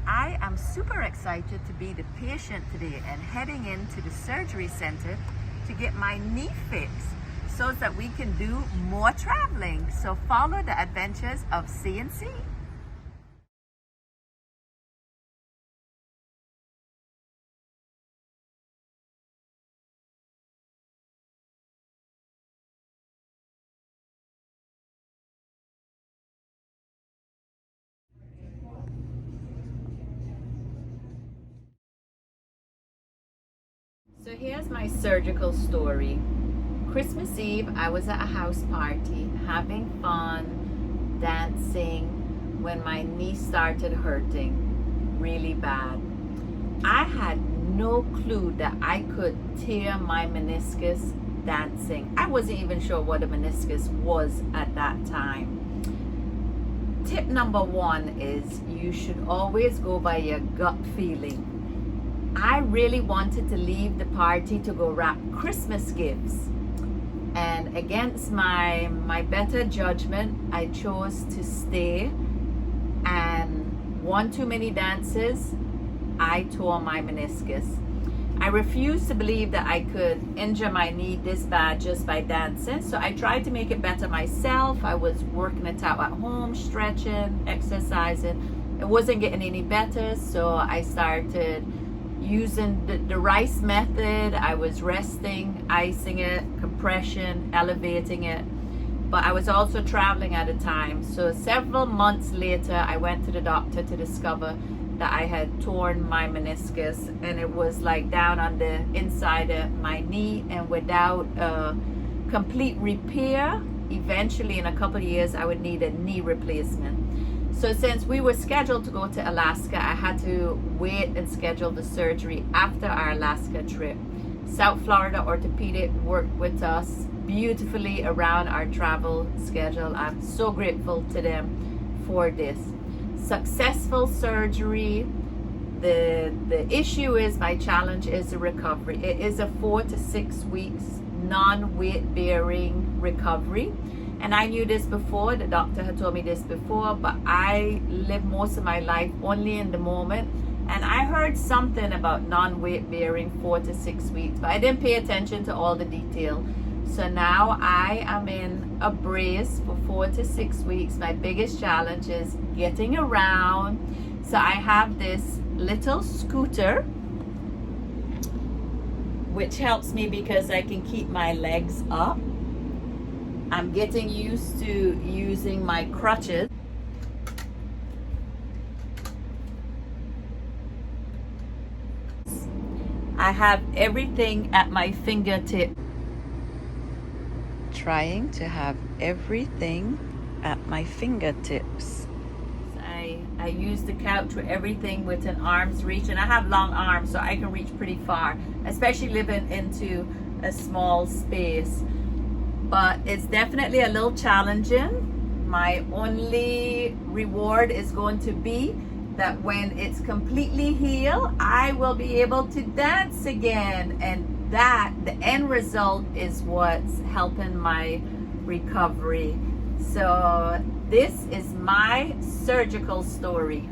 I am super excited to be the patient today and heading into the surgery center to get my knee fixed so that we can do more traveling. So follow the adventures of C&C. So here's my surgical story. Christmas Eve, I was at a house party, having fun, dancing, when my knee started hurting really bad. I had no clue that I could tear my meniscus dancing. I wasn't even sure what a meniscus was at that time. Tip number one is you should always go by your gut feeling. I really wanted to leave the party to go wrap Christmas gifts. And against my better judgment, I chose to stay. And one too many dances, I tore my meniscus. I refused to believe that I could injure my knee this bad just by dancing. So I tried to make it better myself. I was working it out at home, stretching, exercising. It wasn't getting any better. So I started using the rice method. I was resting, icing it, compression, elevating it. But I was also traveling at the time. So several months later, I went to the doctor to discover that I had torn my meniscus, and it was like down on the inside of my knee, and without a complete repair, eventually in a couple of years, I would need a knee replacement. So since we were scheduled to go to Alaska, I had to wait and schedule the surgery after our Alaska trip. South Florida Orthopedic worked with us beautifully around our travel schedule. I'm so grateful to them for this. Successful surgery. The issue is, my challenge is the recovery. It is a 4 to 6 weeks non-weight bearing recovery. And I knew this before, the doctor had told me this before, but I live most of my life only in the moment. And I heard something about non-weight bearing 4 to 6 weeks, but I didn't pay attention to all the detail. So now I am in a brace for 4 to 6 weeks. My biggest challenge is getting around. So I have this little scooter, which helps me because I can keep my legs up. I'm getting used to using my crutches. I have everything at my fingertip. Trying to have everything at my fingertips. I use the couch with everything within arm's reach, and I have long arms, so I can reach pretty far, especially living into a small space. But it's definitely a little challenging. My only reward is going to be that when it's completely healed, I will be able to dance again. And that, the end result, is what's helping my recovery. So this is my surgical story.